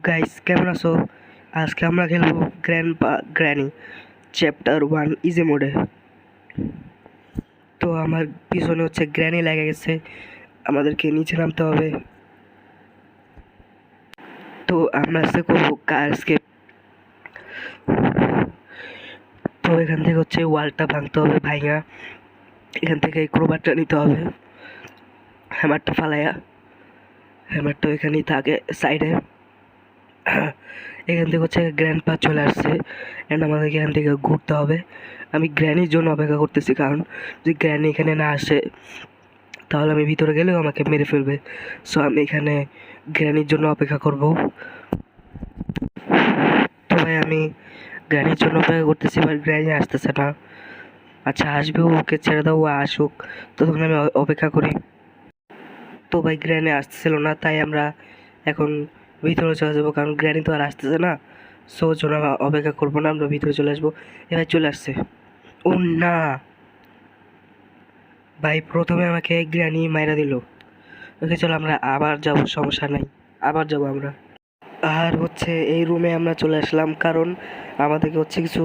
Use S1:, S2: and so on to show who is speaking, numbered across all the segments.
S1: Guys কেমন আছো? আজকে আমরা খেলবো গ্র্যান্ডপা গ্র্যানি চ্যাপ্টার 1 ইজি মোডে। তো আমার পিছনে হচ্ছে গ্র্যানি লেগে গেছে, আমাদেরকে নিচে নামতে হবে। তো আমরা আজকে করবো কার এসকেপ। তো এখান থেকে হচ্ছে ওয়ালটা ভাঙতে হবে ভাইয়া, এখান থেকে এই ক্রোবারটা নিতে হবে, হ্যামারটা ফালাইয়া, হ্যামারটা এখানেই থাকে সাইডে। এখান থেকে হচ্ছে গ্র্যান্ডপা চলে আসছে অ্যান্ড আমাদেরকে এখান থেকে ঘুরতে হবে। আমি গ্র্যানির জন্য অপেক্ষা করতেছি, কারণ যদি গ্র্যানি এখানে না আসে তাহলে আমি ভিতরে গেলেও আমাকে মেরে ফেলবে। সো আমি এখানে গ্র্যানির জন্য অপেক্ষা করব। তো ভাই আমি গ্র্যানির জন্য অপেক্ষা করতেছি, বাট গ্র্যানি আসতেছে না। আচ্ছা আসবে, ওকে ছেড়ে দাও, ও আসুক, ততক্ষণ আমি অপেক্ষা করি। তো ভাই গ্র্যানি আসতেছিল না, তাই আমরা এখন ভিতরে চলে যাবো, কারণ গ্র্যানি তো আর আসতেছে না। সো জন্য আমরা অপেক্ষা করবো না, আমরা ভিতরে চলে আসবো। এবার চলে আসছে। ও না ভাই, প্রথমে আমাকে গ্র্যানি মাইরা দিল। ওকে চলো আমরা আবার যাব, সমস্যা নাই, আবার যাব আমরা। আর হচ্ছে এই রুমে আমরা চলে আসলাম, কারণ আমাদেরকে হচ্ছে কিছু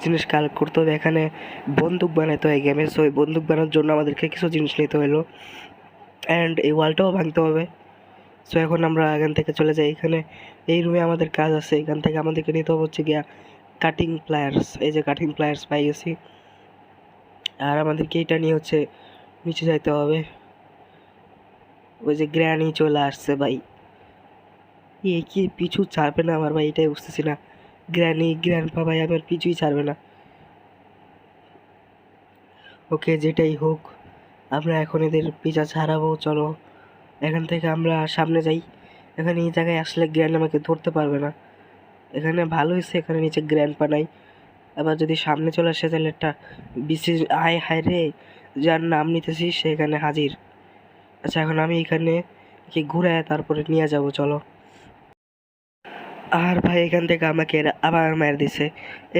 S1: জিনিস কালেক্ট করতে হবে। এখানে বন্দুক বানাতে হয় গেমে, সো এই বন্দুক বানানোর জন্য আমাদেরকে কিছু জিনিস নিতে হলো, অ্যান্ড এই ওয়ালটাও ভাঙতে হবে। সো এখন আমরা এখান থেকে চলে যাই। এখানে এই রুমে আমাদের কাজ আছে, এখান থেকে আমাদেরকে নিতে হবে হচ্ছে গিয়া কাটিং প্লায়ার্স। এই যে কাটিং প্লায়ার্স পাই গেছি, আর আমাদেরকে এটা নিয়ে হচ্ছে নিচে যাইতে হবে। ওই যে গ্র্যানি চলে আসছে ভাই, এ কি পিছু ছাড়বে না আমার ভাই, এটাই বুঝতেছি না। গ্র্যান্ডপা ভাই আমার পিছুই ছাড়বে না। ওকে যেটাই হোক, আমরা এখন এদের পিছা ছাড়াবো। চলো এখান থেকে আমরা সামনে যাই। এখানে এই জায়গায় আসলে গ্র্যান্ড আমাকে ধরতে পারবে না। এখানে ভালো হয়েছে, এখানে নিচে গ্র্যান্ডপা নাই। আবার যদি সামনে চলে আসে তাহলে একটা বিশেষ হায় হায় রে, যার নাম নিতেছি সে এখানে হাজির। আচ্ছা এখন আমি এখানে কি ঘুরায় তারপরে নিয়ে যাব, চলো। আর ভাই এখান থেকে আমাকে এরা আবার মার দিছে,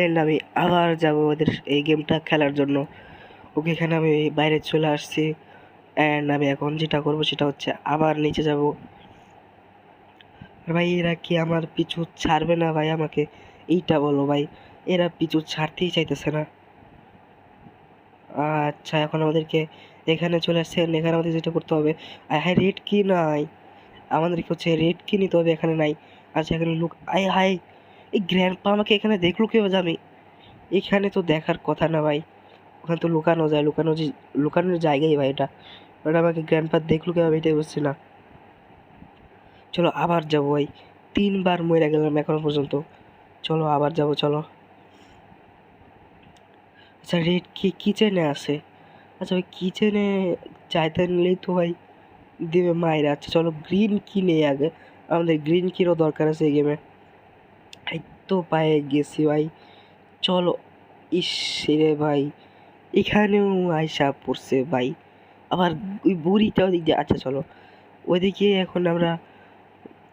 S1: এন্ড আমি আবার যাব ওদের এই গেমটা খেলার জন্য। ওকে এখানে আমি বাইরে চলে আসছি, অ্যান্ড আমি এখন যেটা করব সেটা হচ্ছে আবার নিচে যাব। আর ভাই এরা কি আমার পিছু ছাড়বে না ভাই আমাকে, এইটা বলো ভাই, এরা পিছু ছাড়তেই চাইতেছে না। আচ্ছা এখন আমাদেরকে এখানে চলে আসছে, এখানে আমাদের যেটা করতে হবে, হ্যাঁ রেড কি নাই, আমাদেরকে হচ্ছে রেড কি নিতে হবে, এখানে নাই। আচ্ছা এখানে লুক, আয় হাই, এই গ্র্যান্ডপা আমাকে এখানে দেখলো কীভাবে? আমি এখানে তো দেখার কথা না ভাই, ওখানে তো লুকানো যায়, লুকানোর জায়গাই ভাই এটা। ওটা আমাকে গ্র্যান্ডপা দেখলো কীভাবে এটাই বুঝছি না। চলো আবার যাবো ভাই, 3বার মরে গেলাম এখনো পর্যন্ত। চলো আবার যাব, চলো। আচ্ছা রেড কি কিচেনে আছে? আচ্ছা ভাই কিচেনে চাইতে নিলেই তো ভাই দেবে মায়ের। আচ্ছা চলো গ্রিন কি নেই আগে, আমাদের গ্রিন কিরও দরকার আছে এই গেমে। এই তো পায়ে গেছি ভাই, চলো। ইস রে ভাই, এখানেও আয়সা পড়ছে ভাই, আবার ওই বুড়িটাও দিক দিয়ে। আচ্ছা চলো ওইদিকে এখন আমরা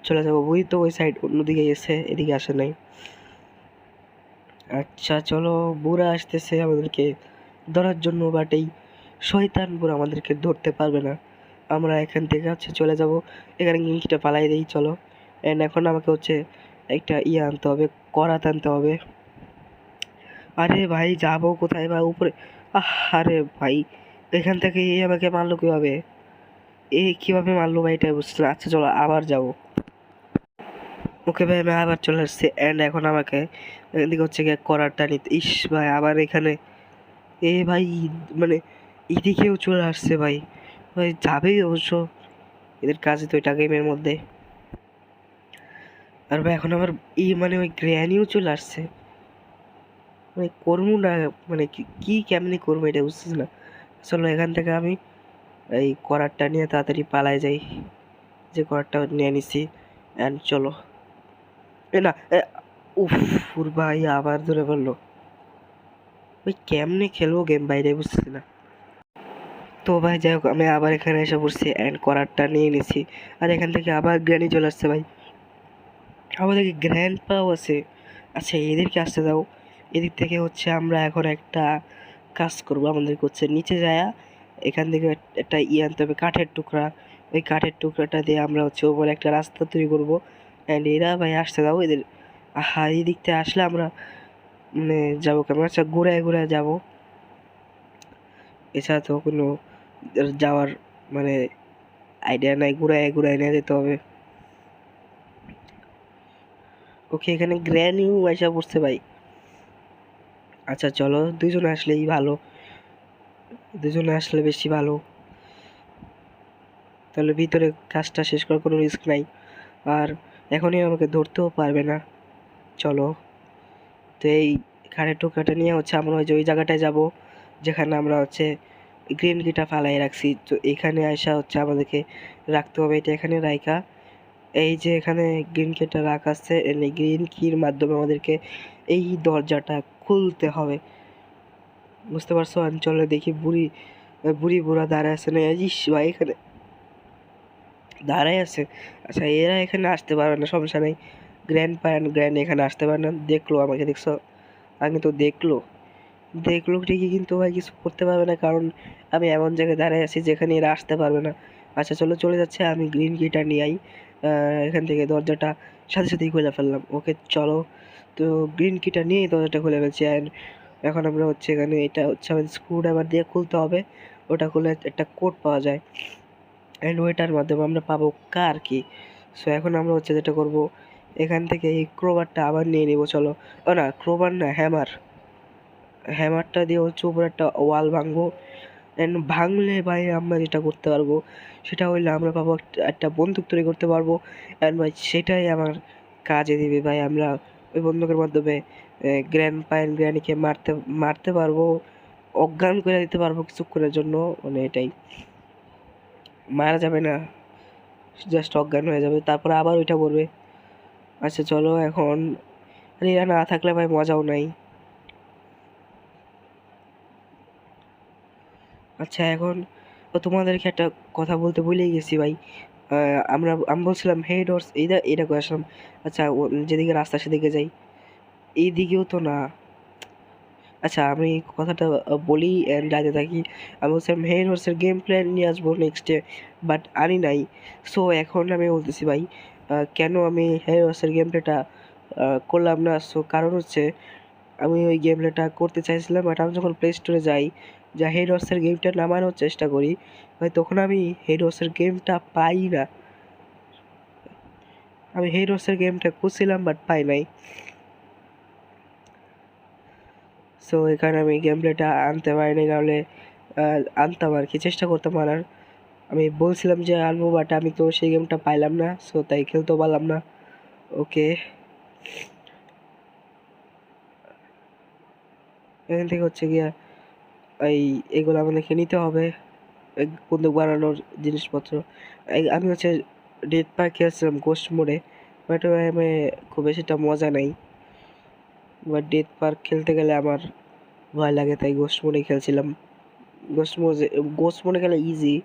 S1: চলে যাবো, বুড়ি তো ওই সাইড অন্যদিকে গেছে, এদিকে আসে নাই। আচ্ছা চলো, বুড়া আসতেছে আমাদেরকে ধরার জন্য, বাট এই শয়তান বুড়া আমাদেরকে ধরতে পারবে না। আমরা এখান থেকে হচ্ছে চলে যাব, এখানে গিংকিটা পালাই দিই, চলো। এন্ড এখন আমাকে হচ্ছে একটা আনতে হবে, করাত আনতে হবে। আরে ভাই যাবো কোথায় বা উপরে? আরে ভাই এখান থেকে আমাকে মারলো কীভাবে? কীভাবে মারলো ভাই, এটা বুঝতে না। আচ্ছা চলো আবার যাবো। ওকে ভাই আমি আবার চলে আসছি, অ্যান্ড এখন আমাকে এদিকে হচ্ছে গিয়ে করারটা নিতে। ইস ভাই আবার এখানে ভাই, মানে এদিকেও চলে আসছে ভাই। ভাই যাবেই অবশ্য, এদের কাজই তো এটা গেমের মধ্যে। আর ভাই এখন আমার মানে ওই গ্র্যানিও চলে আসছে, মানে করবো না, মানে কি কেমনি করবো এটা বুঝতেছি না। চলো এখান থেকে আমি এই করারটা নিয়ে তাড়াতাড়ি পালাই যাই, যে করারটা নিয়ে নিছি। অ্যান্ড চলো, না উফ ভাই আবার ধরে বললো। ওই কেমনে খেলবো গেম বাইরে বুঝতেছি না। তো ভাই যাই হোক আমি আবার এখানে এসে পড়ছি, অ্যান্ড করারটা নিয়ে নিছি। আর এখান থেকে আবার গ্র্যানি চলে আসছে ভাই, আমাদের গ্র্যান্ড পাও আছে। আচ্ছা এদেরকে আসতে দাও। এদিক থেকে হচ্ছে আমরা এখন একটা কাজ করবো, আমাদেরকে হচ্ছে নিচে যায়া এখান থেকে একটা আনতে হবে, কাঠের টুকরা। ওই কাঠের টুকরাটা দিয়ে আমরা হচ্ছে ওপরে একটা রাস্তা তৈরি করব, অ্যান্ড এরা ভাই আসতে দাও এদের। আহা, এই দিক থেকে আসলে আমরা মানে যাবো কেমন, আচ্ছা ঘুরায় ঘুরায় যাবো, এছাড়া তো কোনো যাওয়ার মানে আইডিয়া নাই, ঘুরায় ঘুরায় নিয়ে যেতে হবে। ওকে, এখানে গ্র্যানিও আইসা পড়ছে ভাই। আচ্ছা চলো, দুজনে আসলেই ভালো, দুজনে আসলে বেশি ভালো, তাহলে ভিতরে কাজটা শেষ করার কোনো রিস্ক নাই, আর এখনই আমাকে ধরতেও পারবে না। চলো, তো এই খাড়ের টুকরাটা নিয়ে হচ্ছে আমরা ওই যে ওই জায়গাটায় যাব যেখানে আমরা হচ্ছে গ্রিন কিটা ফালাই রাখছি, তো এখানে আসা হচ্ছে আমাদেরকে রাখতে হবে, এটা এখানে রাখা, এই যে এখানে গ্রিন কিটা রাখা আছে, এই গ্রিন কির মাধ্যমে আমাদেরকে এই দরজাটা খুলতে হবে, বুঝতে পারছো? আমি চলো দেখি বুড়ি বুড়ি বুড়া দাঁড়ায় আছে না, ইস ভাই এখানে দাঁড়ায় আছে। আচ্ছা এরা এখানে আসতে পারবে না, সমস্যা নেই, গ্র্যান্ড পা অ্যান্ড গ্র্যান্ড এখানে আসতে পারে না, দেখলো আমাকে, দেখছো? আগে তো দেখলো, দেখলো ঠিকই কিন্তু ভাই কিছু করতে পারবে না, কারণ আমি এমন জায়গায় দাঁড়ায় আছি যেখানে এরা আসতে পারবে না। আচ্ছা চলো, চলে যাচ্ছে, আমি গ্রিন কিটা নিয়ে আই, এখান থেকে দরজাটা সাথে সাথেই খুলে ফেললাম। ওকে চলো, তো গ্রিন কিটা নিয়েই দরজাটা খুলে ফেলছি, অ্যান্ড এখন আমরা হচ্ছে এখানে এটা হচ্ছে আমাদের স্ক্রু ড্রাইভার দিয়ে খুলতে হবে, ওটা খুলে একটা কোড পাওয়া যায়, অ্যান্ড ওইটার মাধ্যমে আমরা পাবো কার কি। সো এখন আমরা হচ্ছে যেটা করব, এখান থেকে এই ক্রোবারটা আবার নিয়ে নিব, চলো। ও না, ক্রোবার না, হ্যামার, হ্যামারটা দিয়ে হচ্ছে উপরে একটা ওয়াল ভাঙবো, অ্যান্ড ভাঙলে ভাই আমরা যেটা করতে পারবো সেটা হইলে আমরা পাবো একটা বন্দুক তৈরি করতে পারবো, অ্যান্ড ভাই সেটাই আমার কাজে দিবে ভাই, আমরা ওই বন্দুকের মাধ্যমে গ্র্যান্ড পায়েন গ্র্যানিকে মারতে মারতে পারবো, অজ্ঞান করে দিতে পারবো কিছুক্ষণের জন্য, মানে এটাই, মারা যাবে না, জাস্ট অজ্ঞান হয়ে যাবে, তারপরে আবার ওইটা করবে। আচ্ছা চলো এখন, আরে এরা না থাকলে ভাই মজাও নাই। আচ্ছা এখন তোমাদেরকে একটা কথা বলতে ভুলেই গেছি ভাই, আমি বলছিলাম হেড হর্স এইটা এটা করে আসলাম, আচ্ছা যেদিকে রাস্তা সেদিকে যাই, এই দিকেও তো না। আচ্ছা আমি কথাটা বলি and যাইতে থাকি, আমি বলছিলাম হেড হর্সের গেম প্ল্যান নিয়ে আসবো নেক্সটে, বাট আনি নাই। সো এখন আমি বলতেছি ভাই, কেন আমি হেড হর্সের গেম প্লেটা করলাম না, সো কারণ হচ্ছে আমি ওই গেম প্লেটা করতে চাইছিলাম, বাট আমি যখন প্লে স্টোরে যাই, যা হেড হর্সের গেমটা নামানোর চেষ্টা করি ভাই, তখন আমি হেড হর্সের গেমটা পাই না, আমি হেড হর্সের গেমটা খুঁজছিলাম বাট পাই নাই। সো এখানে আমি গেম প্লেটা আনতে পারিনি, নাহলে আনতাম আর কি, চেষ্টা করতাম আনার, আমি বলছিলাম যে আনবো, বাট আমি তো সেই গেমটা পাইলাম না, সো তাই খেলতেও পারলাম না। ওকে, এখান থেকে হচ্ছে গিয়া এই এগুলো আমাদেরকে নিতে হবে, বন্দুক বানানোর জিনিসপত্র। আমি হচ্ছে ডেথ পার্ক খেলছিলাম গোস্ট মোডে, বাট আমি খুব বেশিটা মজা নাই, বাট ডেথ পার্ক খেলতে গেলে আমার ভয় লাগে, তাই গোস্ট মোডে খেলছিলাম। গোস্ট মোডে, গোস্ট মোডে খেলা ইজি,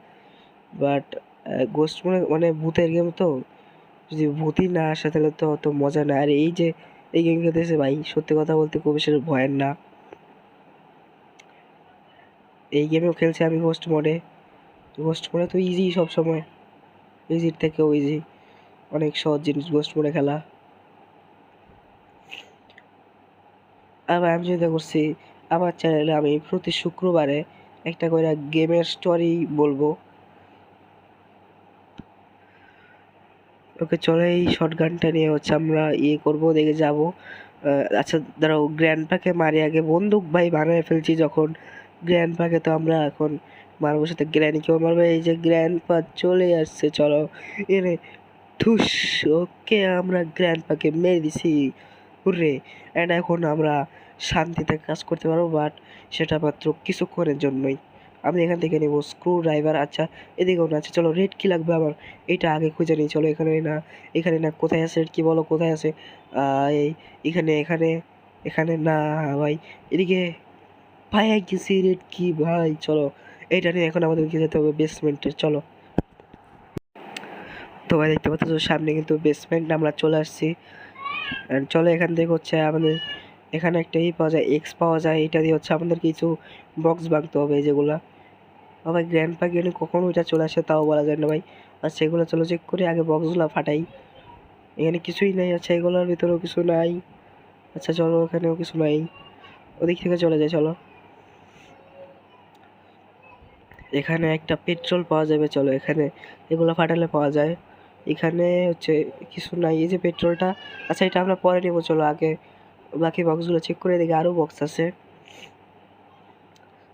S1: বাট গোস্ট মোডে মানে ভূতের গেম তো, যদি ভূতই না আসে তাহলে তো অত মজা না। আর এই যে এই গেম খেলতেছে ভাই, সত্যি কথা বলতে খুব বেশি ভয়ের না, এই গেমেও খেলছি আমি গোস্ট মোডে, গোস্ট মোডে তো ইজি সব সময়, ইজির থেকেও ইজি, অনেক সহজ জিনিস গোস্ট মোডে খেলা। আবার আমি যেটা করছি, আমার চ্যানেলে আমি প্রতি শুক্রবারে একটা করে গেমের স্টোরি বলবো। ওকে চলো, এই শর্ট গানটা নিয়ে হচ্ছে আমরা ইয়ে করবো, দেখে যাবো। আচ্ছা দাঁড়াও, গ্র্যান্ডপাকে মারি আগে, বন্দুক ভাই বানায় ফেলছি যখন, গ্র্যান্ডপাকে তো আমরা এখন মারবো, সাথে গ্র্যানিকেও মারবো, এই যে গ্র্যান্ডপা চলে আসছে, চলো এনে ঠুস। ওকে, আমরা গ্র্যান্ডপাকে মেরে দিছি, হুররে, অ্যান্ড এখন আমরা শান্তিতে কাজ করতে পারবো, বাট সেটা মাত্র কিছুক্ষণের জন্যই। আমি এখান থেকে নেবো স্ক্রু ড্রাইভার, আচ্ছা এদিকেও না, আচ্ছা চলো রেড কি লাগবে আমার, এটা আগে খুঁজে নিই, চলো এখানে না, এখানে না, কোথায় আছে রেড কি, বলো কোথায় আছে, এই এখানে এখানে এখানে না ভাই, এদিকে ভাই গেছি রেড কি ভাই, চলো এইটা নিয়ে এখন আমাদেরকে যেতে হবে বেসমেন্টে, চলো। তো ভাই দেখতে পাচ্ছ সামনে কিন্তু বেসমেন্ট, আমরা চলে আসছি, and চলো এখান থেকে হচ্ছে আমাদের এখানে একটা ই পাওয়া যায়, এক্স পাওয়া যায়, এটা দিয়ে হচ্ছে আমাদের কিছু বক্স ভাঙতে হবে, যেগুলা ভাই গ্র্যান্ড পা গেলে কখন ওইটা চলে আসে তাও বলা যায় না ভাই, আর সেগুলো চলো চেক করে আগে বক্সগুলো ফাটাই, এখানে কিছুই নাই। আচ্ছা এগুলোর ভিতরেও কিছু নাই। আচ্ছা চলো, ওখানেও কিছু নাই, ওদিক থেকে চলে যাই চলো। এখানে একটা পেট্রোল পাওয়া যাবে, চলো এখানে এগুলো ফাটালে পাওয়া যায়। এখানে হচ্ছে কিছু নাই, এই যে পেট্রোলটা। আচ্ছা এটা আমরা পরে নেবো, চলো আগে বাকি বক্সগুলো চেক করে দেখি, আরও বক্স আছে।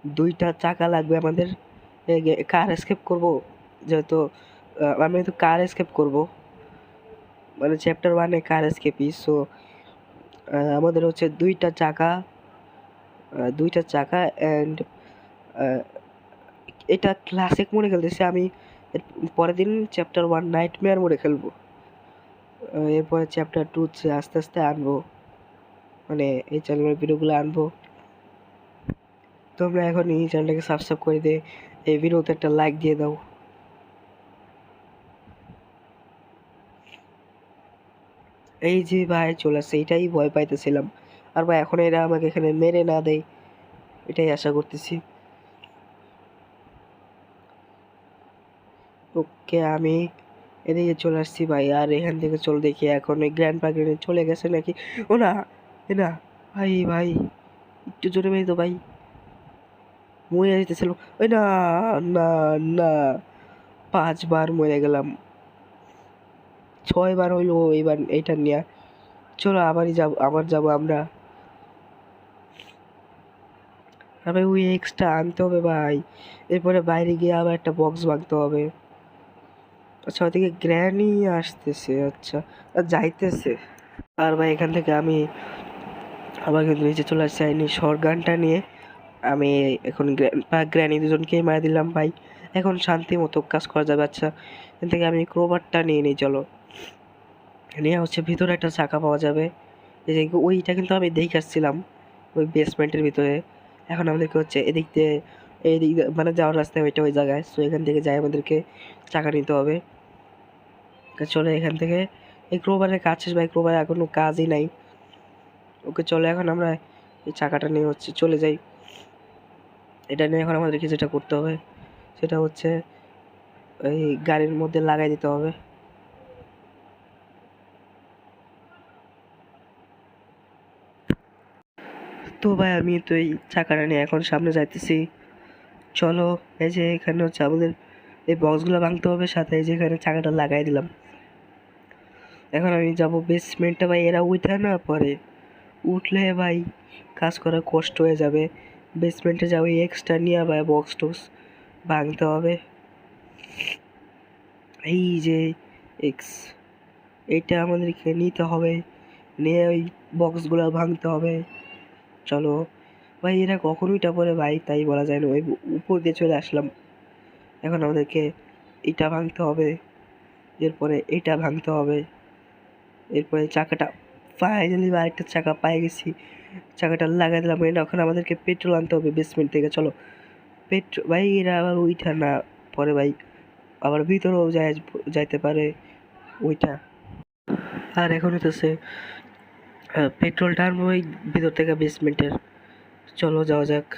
S1: 2টা চাকা লাগবে আমাদের। কার এসকেপ করব যেহেতু, আমি তো কার এসকেপ করব, মানে চ্যাপ্টার 1-এ কার এসকেপই। সো আমাদের হচ্ছে 2টা চাকা, 2টা চাকা অ্যান্ড এটা ক্লাসিক মোডে খেলতেছি আমি। এর পরের দিন চ্যাপ্টার 1 নাইটমেয়ার মোডে খেলবো। এরপরে চ্যাপ্টার 2 হচ্ছে আস্তে আস্তে আনবো, মানে এই চ্যানেলের ভিডিওগুলো আনবো। তোমরা এখন এই চ্যানেলটাকে সাবস্ক্রাইব করে দিয়ে এই ভিডিওতে একটা লাইক দিয়ে দাও। এই যে ভাই চলে আসছে, এটাই ভয় পাইতেছিলাম। আর ভাই এখন এরা আমাকে এখানে মেরে না দেয়, এটাই আশা করতেছি। ওকে, আমি এদিকে চলে আসছি ভাই। আর এখান থেকে চলে দেখি এখন ওই গ্র্যান্ড পার্কে চলে গেছে নাকি। ও না, এ না ভাই, ভাই একটু জোরে মেরে তো ভাই, মরে যেতেছিল। ওই না, না, না, 5বার মরে গেলাম, 6বার হইলো এবার এইটা নিয়ে। চলো আবার যাবো আমরা। আবার ওই এক্সট্রা আনতে হবে ভাই, এরপরে বাইরে গিয়ে আবার একটা বক্স ভাঙতে হবে। আচ্ছা ওদিকে গ্র্যানি আসতেছে, আচ্ছা আর যাইতেছে। আর ভাই এখান থেকে আমি আবার কিন্তু নিচে চলে আসছি আইনি শর্টগানটা নিয়ে। আমি এখন গ্র্যানি দুজনকেই মারা দিলাম ভাই। এখন শান্তি মতো কাজ করা যাবে। আচ্ছা এখান থেকে আমি ক্রোবারটা নিয়ে নিই, চলো নিয়ে হচ্ছে ভিতরে একটা চাকা পাওয়া যাবে। এই যে ওইটা কিন্তু আমি দেখে আসছিলাম ওই বেসমেন্টের ভিতরে। এখন আমাদেরকে হচ্ছে এদিক দিয়ে, মানে যাওয়ার রাস্তায় ওইটা ওই জায়গায়। সো এখান থেকে যাই আমাদেরকে চাকা নিতে হবে। চলে এখান থেকে, এই ক্রোবারের কাজ শেষ ভাই, ক্রোবারের আর কোনো কাজই নাই। ওকে চলে এখন আমরা এই চাকাটা নিয়ে হচ্ছে চলে যাই। এটা নিয়ে এখন আমাদেরকে যেটা করতে হবে সেটা হচ্ছে এই গাড়ির মধ্যে লাগাই দিতে হবে। তো ভাই আমি তো এই চাকাটা নিয়ে এখন সামনে যাইতেছি। চলো, এই যে এখানে হচ্ছে আমাদের এই বক্সগুলো ভাঙতে হবে, সাথে এই যে এখানে চাকাটা লাগাই দিলাম। এখন আমি যাব বেসমেন্টে ভাই, এরা উঠে না পরে, উঠলে ভাই কাজ করা কষ্ট হয়ে যাবে। বেসমেন্টে যাবো, এক্সট্রা নিয়ে ভাই বক্স টক্স ভাঙতে হবে। এই যে এক্স, এইটা আমাদেরকে নিতে হবে, নিয়ে ওই বক্সগুলো ভাঙতে হবে। চলো ভাই, এরা কখনোই পরে ভাই, তাই বলা যায় না, ওই উপর দিয়ে চলে আসলাম। এখন আমাদেরকে এটা ভাঙতে হবে, এরপরে এটা ভাঙতে হবে, এরপরে চাকাটা, ফাইনালি আরেকটা চাকা পাই গেছি, চাকাটা লাগাই দিলাম। এখন আমাদেরকে পেট্রোল আনতে হবে বেসমেন্ট থেকে। চলো পেট্রোল ভাই, এরা আবার ওইটা না পরে ভাই আবার ভিতরেও যাইতে পারে ওইটা। আর এখন হইতেছে পেট্রোলটা আনবো ওই ভিতর থেকে বেসমেন্টের। চলো যাওয়া যাক।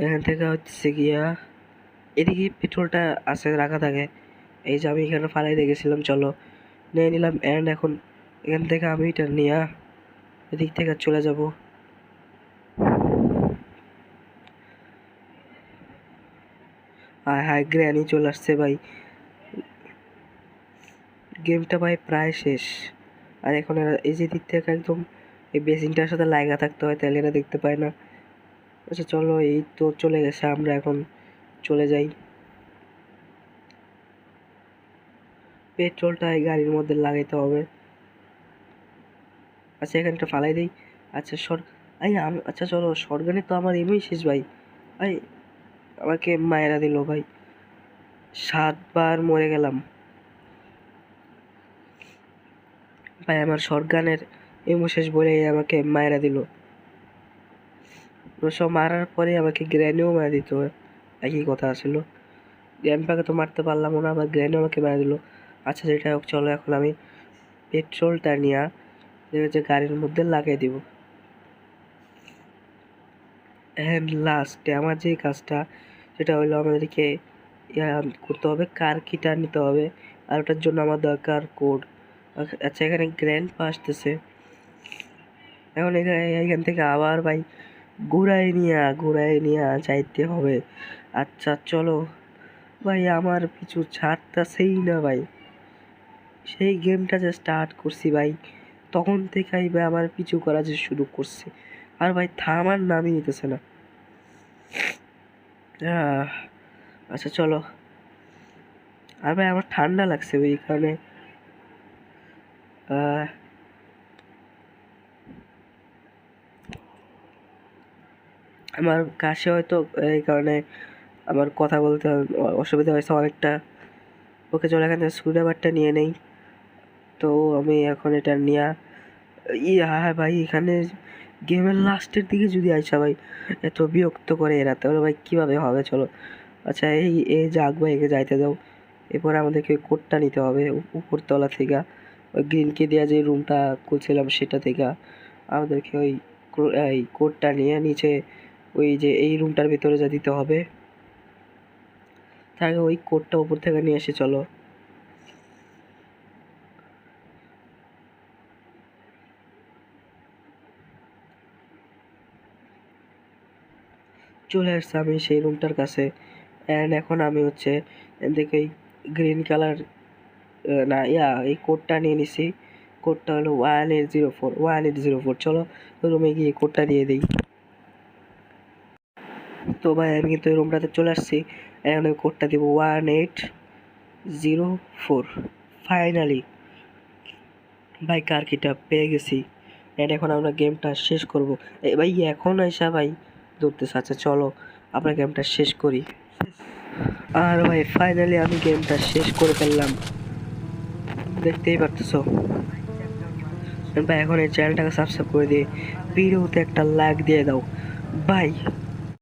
S1: এখান থেকে হচ্ছে গিয়া এদিকে পেট্রোলটা আছে রাখা থাকে, এই যে আমি এখানে ফালাই দিয়ে গেছিলাম। চলো নিয়ে নিলাম, অ্যান্ড এখন এখান থেকে আমি এটা নিয়ে এদিক থেকে চলে যাব। আর হ্যাঁ, গ্র্যানি চলে আসছে ভাই। গেমটা ভাই প্রায় শেষ। আর এখন এরা এই যে দিক থেকে একদম এই বেসিনটার সাথে লাগা থাকতে হয়, তাহলে এরা দেখতে পায় না। আচ্ছা চলো, এই তো চলে গেছে, আমরা এখন চলে যাই। পেট্রোলটা এই গাড়ির মধ্যে লাগাইতে হবে। আচ্ছা এখানটা ফালাই দিই। আচ্ছা আচ্ছা চলো, শর্টগানে তো আমার এমনি শেষ ভাই। ভাই আমাকে মায়েরা দিল ভাই, 7বার মরে গেলাম ভাই। আমার শর্টগানের এমো শেষ বলে আমাকে মায়েরা দিল। সব মারার পরে আমাকে গ্র্যানিও মারা দিত, একই কথা আসলো। গ্র্যান্ডপাকে তো মারতে পারলাম না, আবার গ্র্যানিও আমাকে মারা দিল। আচ্ছা যেটা হোক, চলো এখন আমি পেট্রোলটা নিয়ে যে গাড়ির মধ্যে লাগিয়ে দিব। অ্যান্ড লাস্টে আমার যে কাজটা সেটা হলো আমাদেরকে করতে হবে, কার কিটা নিতে হবে। আর ওটার জন্য আমার দরকার কোড। আচ্ছা এখানে গ্র্যান্ড পা আসতেছে। এখন এখান থেকে আবার ভাই ঘুরাই নিয়ে যাইতে হবে। আচ্ছা চলো ভাই, আমার পিছু ছাড়তাছেই না ভাই। সেই গেমটা যে স্টার্ট করছি ভাই, তখন থেকেই ভাই আমার পিছু করা যে শুরু করছে, আর ভাই থামার নামই নিতেছে না। আহ, আচ্ছা চলো। আর ভাই আমার ঠান্ডা লাগছে ওই কারণে আহ, আমার কাশি হয়তো, এই কারণে আমার কথা বলতে অসুবিধা হয়েছে অনেকটা। ওকে চলো এখান থেকে স্ক্রুড্রাইভারটা নিয়ে নেই। তো আমি এখন এটা নিয়ে হ্যাঁ ভাই, এখানে গেমের লাস্টের দিকে যদি আইসা ভাই এত বিরক্ত করে এরা, তাহলে ভাই কীভাবে হবে? চলো আচ্ছা এই যাক ভাই, একে যাইতে দাও। এরপরে আমাদেরকে ওই কোডটা নিতে হবে উপরতলা থেকে, ওই গ্রিনকে দেওয়া যে রুমটা খুলছিলাম সেটা থেকে আমাদেরকে ওই এই কোডটা নিয়ে নিচে ওই যে এই রুমটার ভিতরে যা দিতে হবে। তার আগে ওই কোডটা উপর থেকে নিয়ে এসে চলো। চলে আসছে আমি সেই রুমটার কাছে। অ্যান্ড এখন আমি হচ্ছে দেখি এই গ্রিন কালার না এই কোডটা নিয়ে নিছি। কোডটা হলো 1804 চলো রুমে গিয়ে কোডটা দিয়ে দিই। তো ভাই আমি কিন্তু এই রুমটাতে চলে আসছি। এখন আমি কোডটা দিব 1804। ফাইনালি ভাই কার কিটা পেয়ে গেছি। অ্যান্ড এখন আমরা গেমটা শেষ করব। ভাই এখন আইসা ভাই ধরতেছে। আচ্ছা চলো আমরা গেমটা শেষ করি। আর ভাই ফাইনালি আমি গেমটা শেষ করে ফেললাম, দেখতেই পারতেছো ভাই। এখন এই চ্যানেলটাকে সাবস্ক্রাইব করে দিয়ে ভিডিওতে একটা লাইক দিয়ে দাও ভাই।